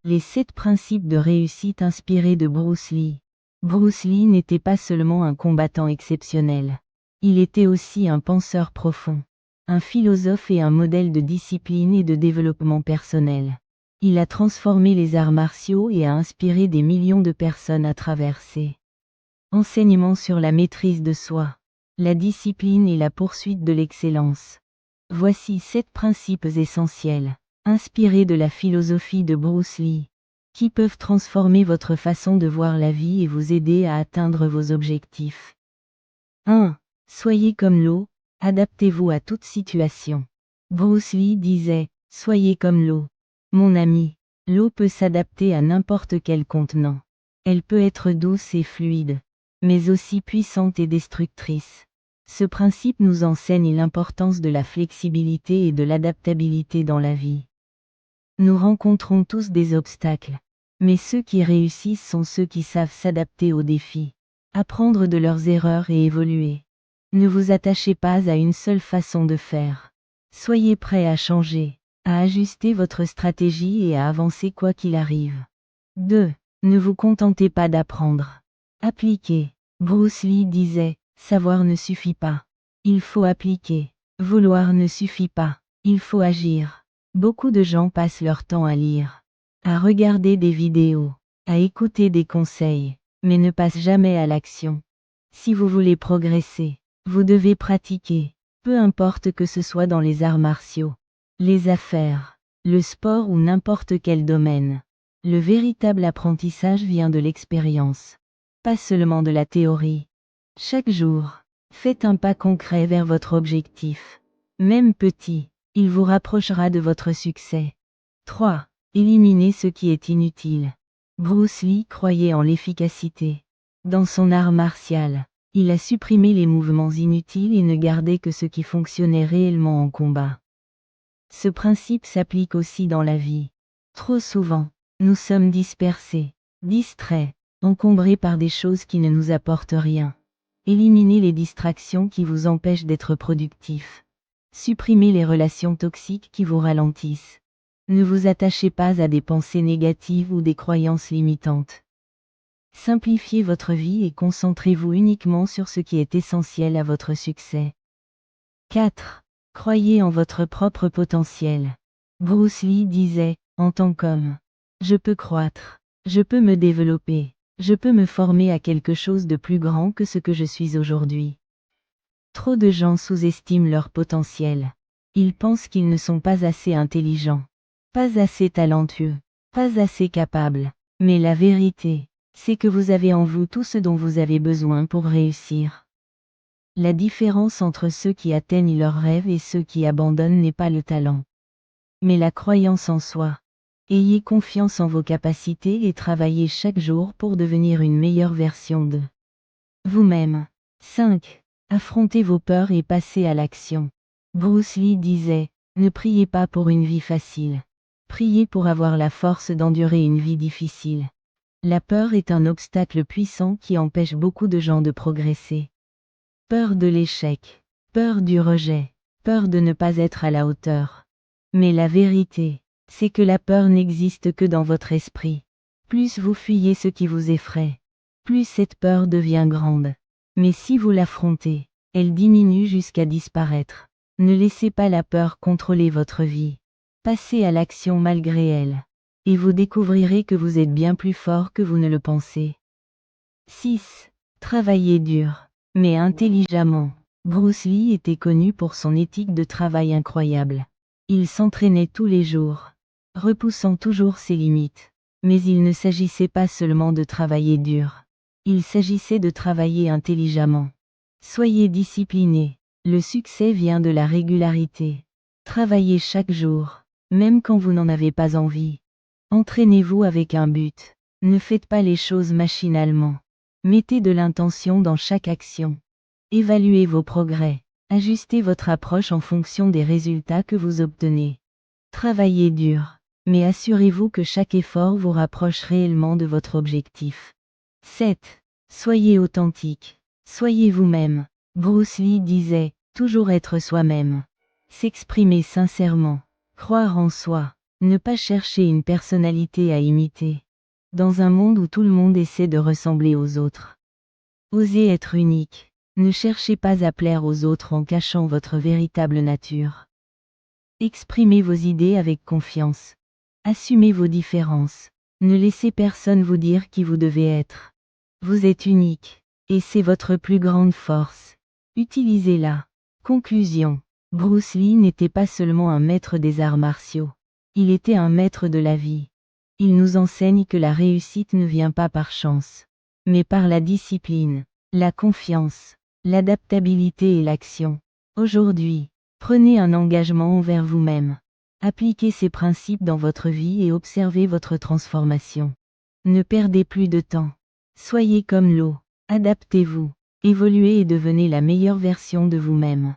Les 7 principes de réussite inspirés de Bruce Lee. Bruce Lee n'était pas seulement un combattant exceptionnel. Il était aussi un penseur profond, un philosophe et un modèle de discipline et de développement personnel. Il a transformé les arts martiaux et a inspiré des millions de personnes à travers ses enseignements sur la maîtrise de soi, la discipline et la poursuite de l'excellence. Voici 7 principes essentiels, inspirés de la philosophie de Bruce Lee, qui peuvent transformer votre façon de voir la vie et vous aider à atteindre vos objectifs. 1. Soyez comme l'eau, adaptez-vous à toute situation. Bruce Lee disait, « Soyez comme l'eau. Mon ami, l'eau peut s'adapter à n'importe quel contenant. Elle peut être douce et fluide, mais aussi puissante et destructrice. » Ce principe nous enseigne l'importance de la flexibilité et de l'adaptabilité dans la vie. Nous rencontrons tous des obstacles, mais ceux qui réussissent sont ceux qui savent s'adapter aux défis, apprendre de leurs erreurs et évoluer. Ne vous attachez pas à une seule façon de faire. Soyez prêt à changer, à ajuster votre stratégie et à avancer quoi qu'il arrive. 2. Ne vous contentez pas d'apprendre. Appliquez. Bruce Lee disait, « Savoir ne suffit pas. Il faut appliquer. Vouloir ne suffit pas. Il faut agir. » Beaucoup de gens passent leur temps à lire, à regarder des vidéos, à écouter des conseils, mais ne passent jamais à l'action. Si vous voulez progresser, vous devez pratiquer, peu importe que ce soit dans les arts martiaux, les affaires, le sport ou n'importe quel domaine. Le véritable apprentissage vient de l'expérience, pas seulement de la théorie. Chaque jour, faites un pas concret vers votre objectif. Même petit, il vous rapprochera de votre succès. 3. Éliminez ce qui est inutile. Bruce Lee croyait en l'efficacité. Dans son art martial, il a supprimé les mouvements inutiles et ne gardait que ce qui fonctionnait réellement en combat. Ce principe s'applique aussi dans la vie. Trop souvent, nous sommes dispersés, distraits, encombrés par des choses qui ne nous apportent rien. Éliminez les distractions qui vous empêchent d'être productif. Supprimez les relations toxiques qui vous ralentissent. Ne vous attachez pas à des pensées négatives ou des croyances limitantes. Simplifiez votre vie et concentrez-vous uniquement sur ce qui est essentiel à votre succès. 4. Croyez en votre propre potentiel. Bruce Lee disait, « En tant qu'homme, je peux croître, je peux me développer, je peux me former à quelque chose de plus grand que ce que je suis aujourd'hui. » Trop de gens sous-estiment leur potentiel. Ils pensent qu'ils ne sont pas assez intelligents, pas assez talentueux, pas assez capables. Mais la vérité, c'est que vous avez en vous tout ce dont vous avez besoin pour réussir. La différence entre ceux qui atteignent leurs rêves et ceux qui abandonnent n'est pas le talent, mais la croyance en soi. Ayez confiance en vos capacités et travaillez chaque jour pour devenir une meilleure version de vous-même. 5. Affrontez vos peurs et passez à l'action. Bruce Lee disait, « Ne priez pas pour une vie facile. Priez pour avoir la force d'endurer une vie difficile. » La peur est un obstacle puissant qui empêche beaucoup de gens de progresser. Peur de l'échec, peur du rejet, peur de ne pas être à la hauteur. Mais la vérité, c'est que la peur n'existe que dans votre esprit. Plus vous fuyez ce qui vous effraie, plus cette peur devient grande. Mais si vous l'affrontez, elle diminue jusqu'à disparaître. Ne laissez pas la peur contrôler votre vie. Passez à l'action malgré elle. Et vous découvrirez que vous êtes bien plus fort que vous ne le pensez. 6. Travaillez dur, mais intelligemment. Bruce Lee était connu pour son éthique de travail incroyable. Il s'entraînait tous les jours, repoussant toujours ses limites. Mais il ne s'agissait pas seulement de travailler dur. Il s'agissait de travailler intelligemment. Soyez discipliné. Le succès vient de la régularité. Travaillez chaque jour, même quand vous n'en avez pas envie. Entraînez-vous avec un but. Ne faites pas les choses machinalement. Mettez de l'intention dans chaque action. Évaluez vos progrès. Ajustez votre approche en fonction des résultats que vous obtenez. Travaillez dur, mais assurez-vous que chaque effort vous rapproche réellement de votre objectif. 7. Soyez authentique. Soyez vous-même. Bruce Lee disait, « Toujours être soi-même. S'exprimer sincèrement. Croire en soi. Ne pas chercher une personnalité à imiter. Dans un monde où tout le monde essaie de ressembler aux autres. Osez être unique. Ne cherchez pas à plaire aux autres en cachant votre véritable nature. Exprimez vos idées avec confiance. Assumez vos différences. Ne laissez personne vous dire qui vous devez être. Vous êtes unique. Et c'est votre plus grande force. Utilisez-la. Conclusion. Bruce Lee n'était pas seulement un maître des arts martiaux. Il était un maître de la vie. Il nous enseigne que la réussite ne vient pas par chance, mais par la discipline, la confiance, l'adaptabilité et l'action. Aujourd'hui, prenez un engagement envers vous-même. Appliquez ces principes dans votre vie et observez votre transformation. Ne perdez plus de temps. Soyez comme l'eau. Adaptez-vous. Évoluez et devenez la meilleure version de vous-même.